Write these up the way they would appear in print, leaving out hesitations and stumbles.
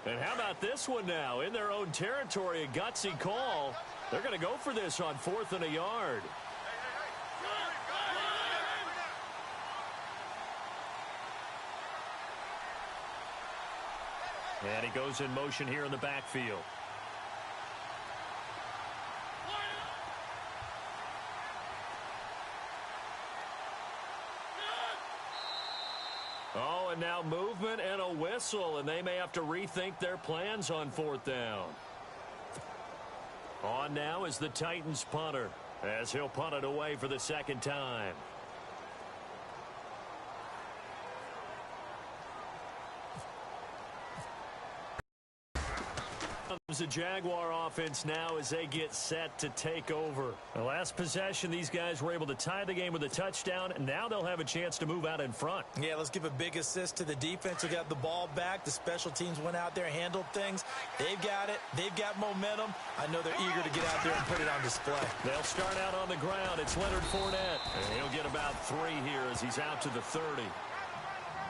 And how about this one now? In their own territory, a gutsy call. They're going to go for this on 4th and a yard. And he goes in motion here in the backfield. Oh, and now movement and a whistle, and they may have to rethink their plans on 4th down. On now is the Titans punter, as he'll punt it away for the second time. The Jaguar offense now as they get set to take over. The last possession, these guys were able to tie the game with a touchdown, and now they'll have a chance to move out in front. Yeah, let's give a big assist to the defense who got the ball back. The special teams went out there, handled things. They've got it. They've got momentum. I know they're eager to get out there and put it on display. They'll start out on the ground. It's Leonard Fournette, and he'll get about 3 here as he's out to the 30.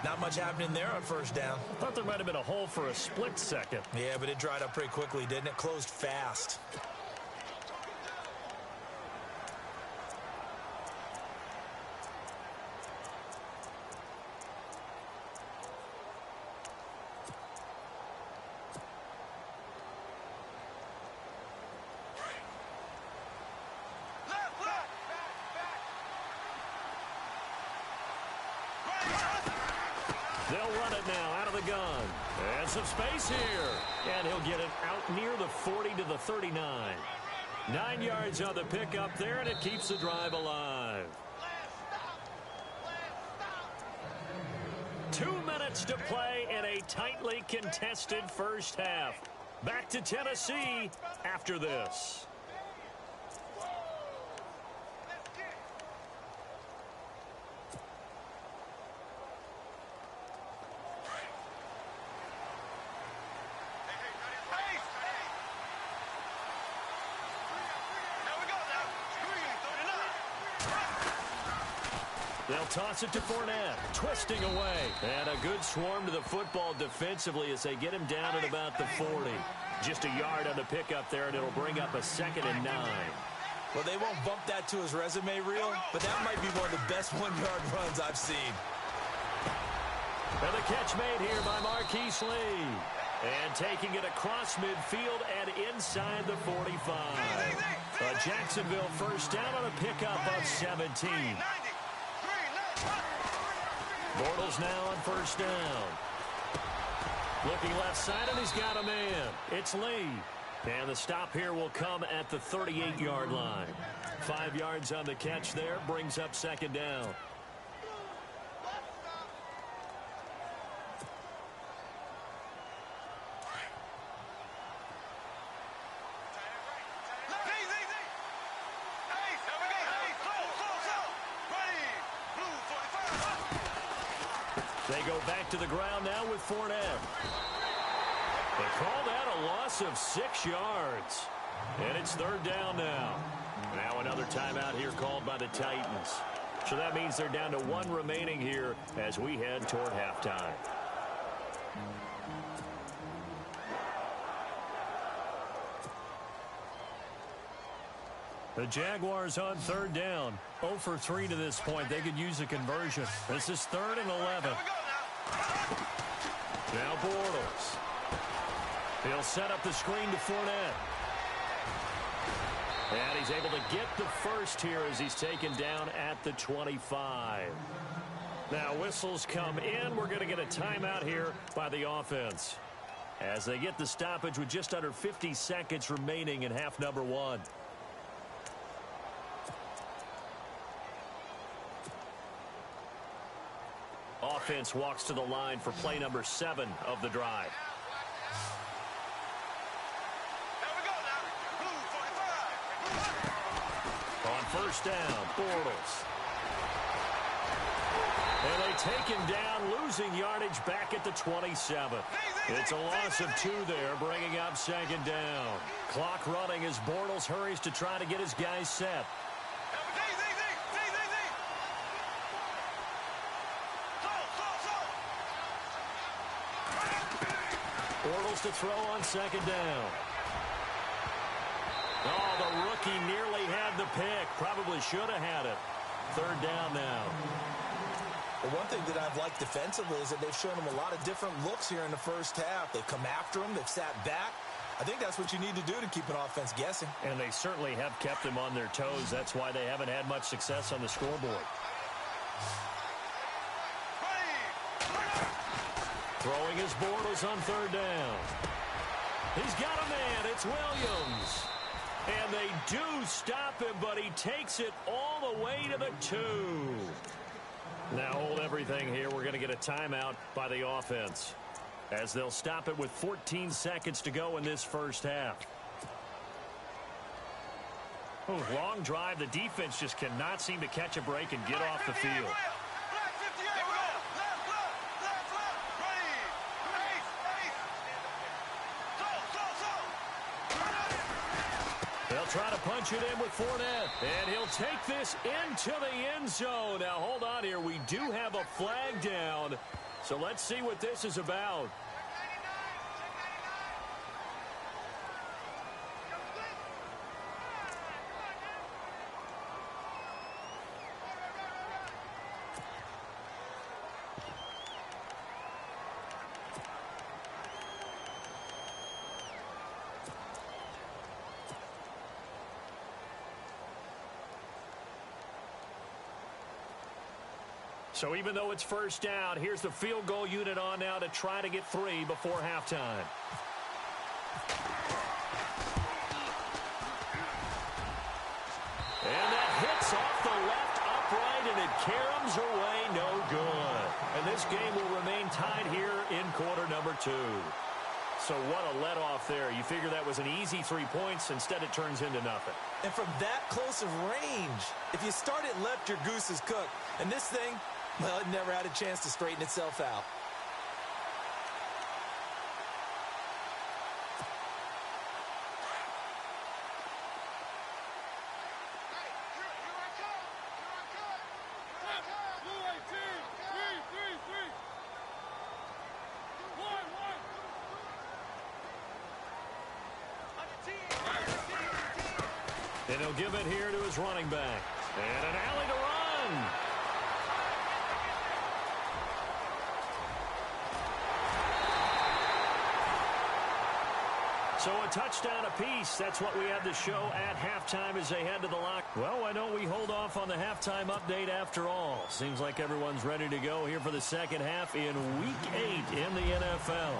Not much happening there on 1st down. Thought there might have been a hole for a split second. Yeah, but it dried up pretty quickly, didn't it? Closed fast. They'll run it now out of the gun. And some space here. And he'll get it out near the 40 to the 39. 9 yards on the pickup there, and it keeps the drive alive. 2 minutes to play in a tightly contested first half. Back to Tennessee after this. They'll toss it to Fournette, twisting away. And a good swarm to the football defensively as they get him down at about the 40. Just a yard on the pickup there, and it'll bring up a 2nd and 9. Well, they won't bump that to his resume reel, but that might be one of the best 1-yard runs I've seen. And the catch made here by Marquise Lee. And taking it across midfield and inside the 45. A Jacksonville 1st down on a pickup of 17. Bortles now on 1st down. Looking left side, and he's got a man. It's Lee. And the stop here will come at the 38-yard line. 5 yards on the catch there, brings up 2nd down. They go back to the ground now with Fournette. They call that a loss of 6 yards. And it's 3rd down now. Now another timeout here called by the Titans. So that means they're down to 1 remaining here as we head toward halftime. The Jaguars on 3rd down. 0 for 3 to this point. They could use a conversion. This is 3rd and 11. Now Bortles. He'll set up the screen to Fournette. And he's able to get the first here as he's taken down at the 25. Now whistles come in. We're going to get a timeout here by the offense as they get the stoppage with just under 50 seconds remaining in half number 1. Offense walks to the line for play number 7 of the drive. On 1st down, Bortles. And they take him down, losing yardage back at the 27. It's a loss of 2 there, bringing up 2nd down. Clock running as Bortles hurries to try to get his guys set. Bortles to throw on second down. Oh, the rookie nearly had the pick. Probably should have had it. Third down now. Well, one thing that I've liked defensively is that they've shown them a lot of different looks here in the first half. They've come after them. They've sat back. I think that's what you need to do to keep an offense guessing. And they certainly have kept them on their toes. That's why they haven't had much success on the scoreboard. Throwing his Bortles on third down. He's got a man. It's Williams. And they do stop him, but he takes it all the way to the 2. Now hold everything here. We're going to get a timeout by the offense, as they'll stop it with 14 seconds to go in this first half. Oh, long drive. The defense just cannot seem to catch a break and get off the field. They'll try to punch it in with Fournette. And he'll take this into the end zone. Now, hold on here. We do have a flag down. So let's see what this is about. So even though it's first down, here's the field goal unit on now to try to get 3 before halftime. And that hits off the left upright, and it caroms away no good. And this game will remain tied here in quarter number 2. So what a let-off there. You figure that was an easy 3 points. Instead, it turns into nothing. And from that close of range, if you start it left, your goose is cooked. And this thing, well, it never had a chance to straighten itself out. And he'll give it here to his running back. And an alley to run. So a touchdown apiece. That's what we have to show at halftime as they head to the lock. Well, why don't we hold off on the halftime update after all? Seems like everyone's ready to go here for the second half in Week 8 in the NFL.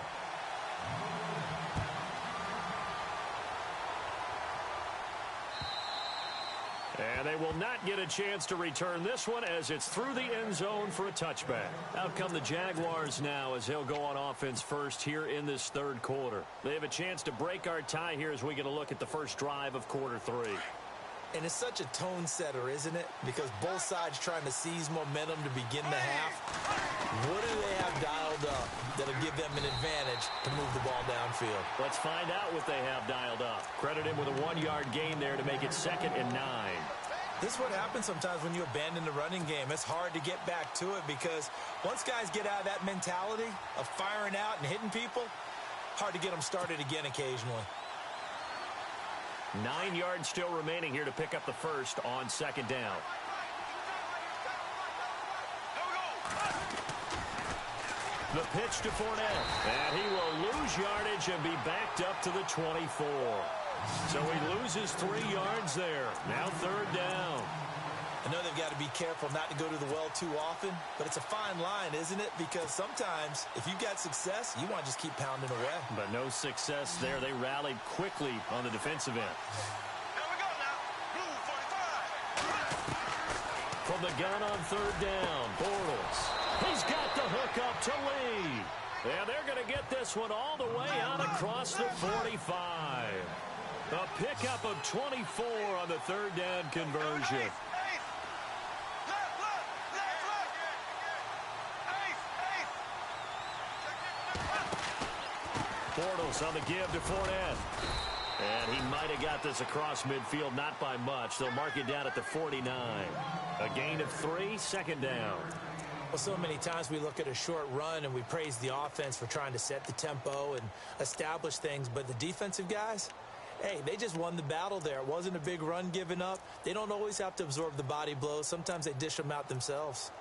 And they will not get a chance to return this one as it's through the end zone for a touchback. Out come the Jaguars now as they'll go on offense first here in this third quarter. They have a chance to break our tie here as we get a look at the first drive of quarter 3. And it's such a tone setter, isn't it? Because both sides trying to seize momentum to begin the half. What do they have dialed up that'll give them an advantage to move the ball downfield? Let's find out what they have dialed up. Credit him with a 1-yard gain there to make it 2nd and 9. This is what happens sometimes when you abandon the running game. It's hard to get back to it because once guys get out of that mentality of firing out and hitting people, hard to get them started again occasionally. 9 yards still remaining here to pick up the first on 2nd down. The pitch to Fournette. And he will lose yardage and be backed up to the 24. So he loses 3 yards there. Now 3rd down. I know they've got to be careful not to go to the well too often, but it's a fine line, isn't it? Because sometimes, if you've got success, you want to just keep pounding away. But no success there. They rallied quickly on the defensive end. Here we go now. Blue 45. From the gun on 3rd down, Bortles. He's got the hook up to Lee. And they're going to get this one all the way out across the 45. A pickup of 24 on the 3rd down conversion. Bortles on the give to Fournette. And he might have got this across midfield, not by much. They'll mark it down at the 49. A gain of 3, 2nd down. Well, so many times we look at a short run and we praise the offense for trying to set the tempo and establish things, but the defensive guys, hey, they just won the battle there. It wasn't a big run given up. They don't always have to absorb the body blows. Sometimes they dish them out themselves.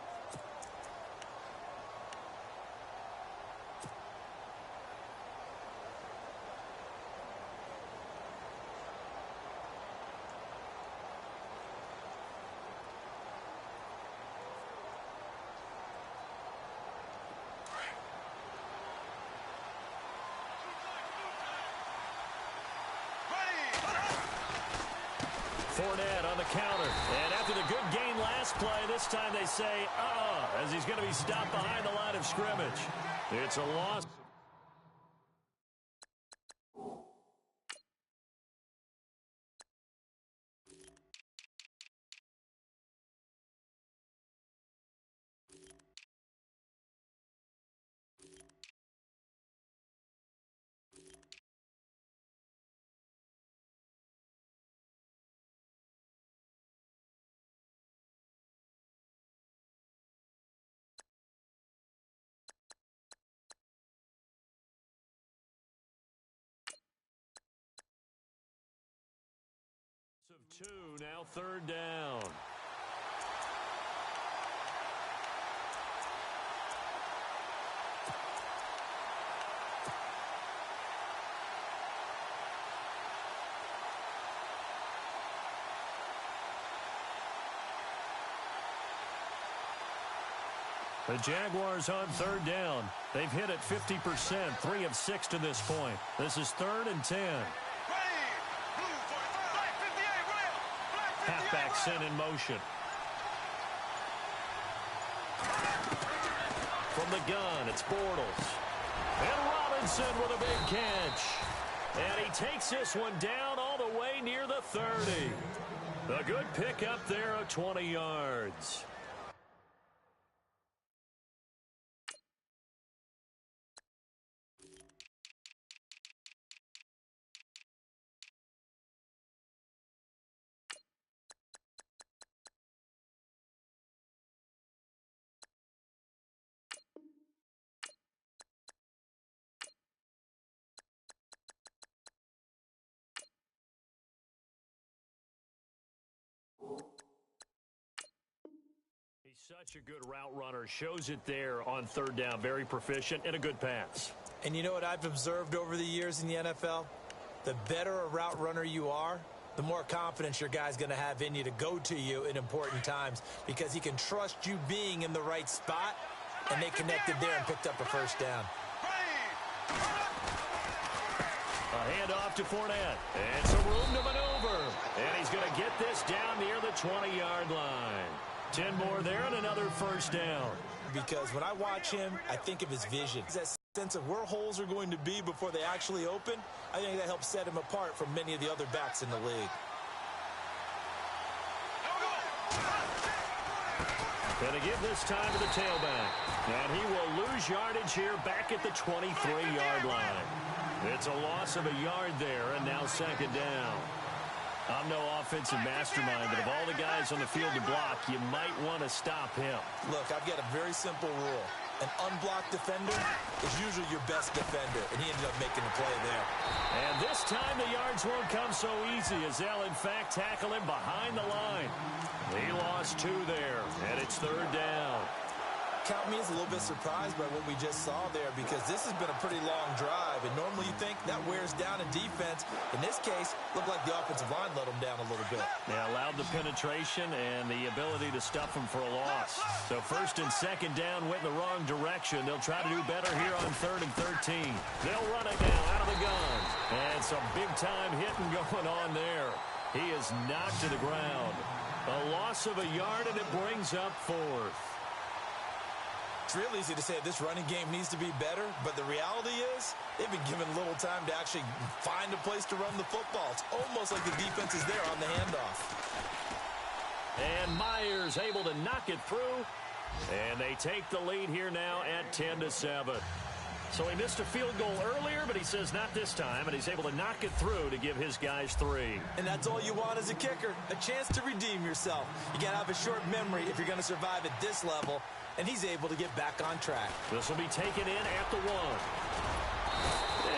Fournette on the counter. And after the good gain last play, this time they say, as he's going to be stopped behind the line of scrimmage. It's a loss. Of 2, now 3rd down. The Jaguars on 3rd down. They've hit it 50%, 3 of 6 to this point. This is 3rd and 10. Halfback sent in motion. From the gun, it's Bortles. And Robinson with a big catch. And he takes this one down all the way near the 30. A good pickup there of 20 yards. Such a good route runner. Shows it there on 3rd down. Very proficient and a good pass. And you know what I've observed over the years in the NFL? The better a route runner you are, the more confidence your guy's going to have in you to go to you in important times because he can trust you being in the right spot, and they connected there and picked up a 1st down. A handoff to Fournette. And some room to maneuver. And he's going to get this down near the 20-yard line. 10 more there and another 1st down. Because when I watch him, I think of his vision. That sense of where holes are going to be before they actually open, I think that helps set him apart from many of the other backs in the league. Going to give this time to the tailback. And he will lose yardage here back at the 23-yard line. It's a loss of a yard there, and now 2nd down. I'm no offensive mastermind, but of all the guys on the field to block, you might want to stop him. Look, I've got a very simple rule. An unblocked defender is usually your best defender, and he ended up making the play there. And this time the yards won't come so easy as they'll, in fact, tackle him behind the line. He lost 2 there, and it's 3rd down. Count me as a little bit surprised by what we just saw there because this has been a pretty long drive, and normally you think that wears down a defense. In this case, looked like the offensive line let them down a little bit. They allowed the penetration and the ability to stuff them for a loss. So 1st and 2nd down went in the wrong direction. They'll try to do better here on 3rd and 13. They'll run it now out of the gun. And some big-time hitting going on there. He is knocked to the ground. A loss of a yard, and it brings up 4th. It's real easy to say this running game needs to be better, but the reality is they've been given little time to actually find a place to run the football. It's almost like the defense is there on the handoff. And Myers able to knock it through, and they take the lead here now at 10-7. So he missed a field goal earlier, but he says not this time, and he's able to knock it through to give his guys 3. And that's all you want as a kicker, a chance to redeem yourself. You got to have a short memory if you're going to survive at this level, and he's able to get back on track. This will be taken in at the 1.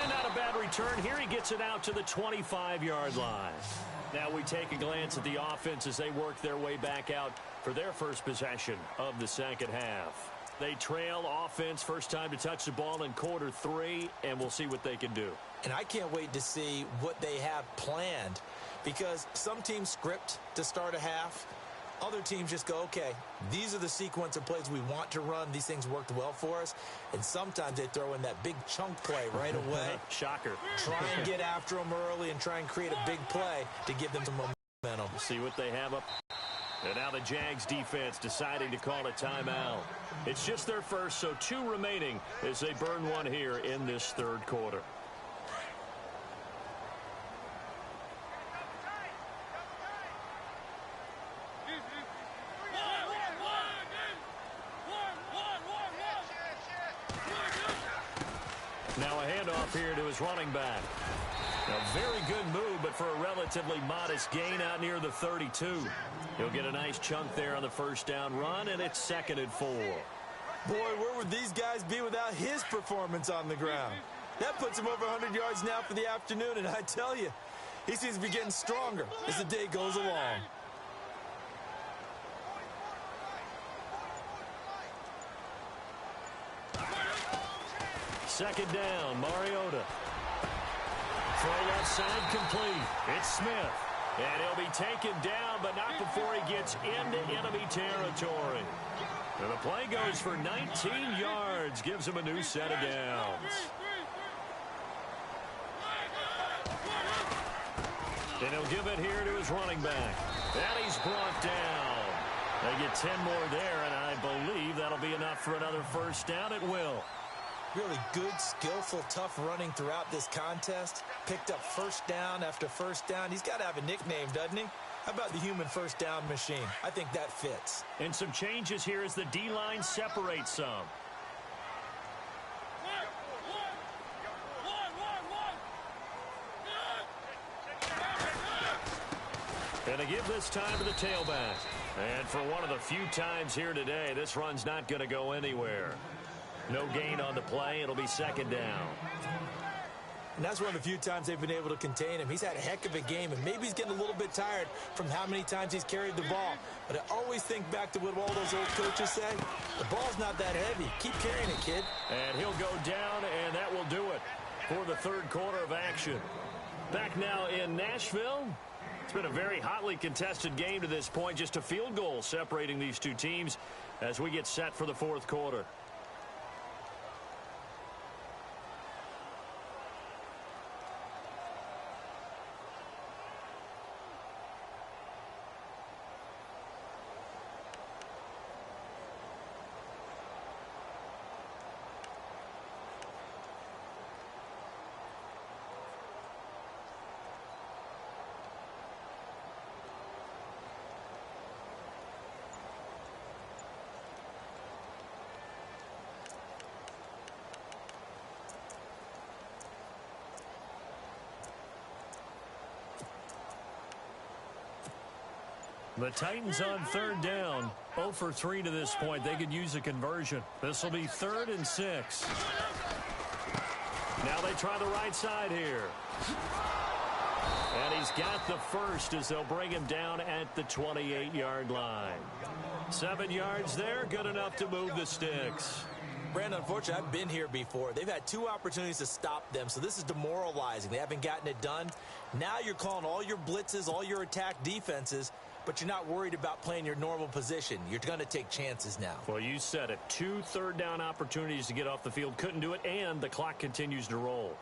And not a bad return here. He gets it out to the 25-yard line. Now we take a glance at the offense as they work their way back out for their first possession of the second half. They trail offense, first time to touch the ball in quarter 3, and we'll see what they can do. And I can't wait to see what they have planned, because some teams script to start a half. Other teams just go, okay, these are the sequence of plays we want to run. These things worked well for us. And sometimes they throw in that big chunk play right away. Shocker. Try and get after them early and try and create a big play to give them some momentum. See what they have up. And now the Jags defense deciding to call a timeout. It's just their first, so 2 remaining as they burn one here in this third quarter. Now a handoff here to his running back. A very good move, but for a relatively modest gain out near the 32. He'll get a nice chunk there on the first down run, and it's 2nd and 4. Boy, where would these guys be without his performance on the ground? That puts him over 100 yards now for the afternoon, and I tell you, he seems to be getting stronger as the day goes along. Second down, Mariota. Throw left side complete. It's Smith. And he'll be taken down, but not before he gets into enemy territory. And the play goes for 19 yards. Gives him a new set of downs. And he'll give it here to his running back. And he's brought down. They get 10 more there, and I believe that'll be enough for another first down. It will. Really good, skillful, tough running throughout this contest. Picked up first down after first down. He's got to have a nickname, doesn't he? How about the human first down machine? I think that fits. And some changes here as the D-line separates some. And a give this time to the tailback. And for one of the few times here today, this run's not going to go anywhere. No gain on the play. It'll be second down. And that's one of the few times they've been able to contain him. He's had a heck of a game, and maybe he's getting a little bit tired from how many times he's carried the ball. But I always think back to what all those old coaches say. The ball's not that heavy. Keep carrying it, kid. And he'll go down, and that will do it for the third quarter of action. Back now in Nashville. It's been a very hotly contested game to this point. Just a field goal separating these two teams as we get set for the fourth quarter. The Titans on third down, 0 for 3 to this point. They could use a conversion. This will be 3rd and 6. Now they try the right side here. And he's got the first as they'll bring him down at the 28-yard line. 7 yards there, good enough to move the sticks. Brandon, unfortunately, I've been here before. They've had 2 opportunities to stop them, so this is demoralizing. They haven't gotten it done. Now you're calling all your blitzes, all your attack defenses, but you're not worried about playing your normal position. You're going to take chances now. Well, you said it. 2 third down opportunities to get off the field. Couldn't do it, and the clock continues to roll.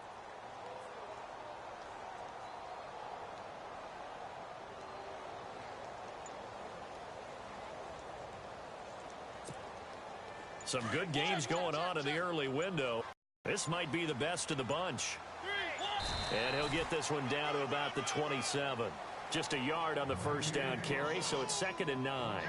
Some good games going on in the early window. This might be the best of the bunch. And he'll get this one down to about the 27. Just a yard on the first down carry, so it's 2nd and 9.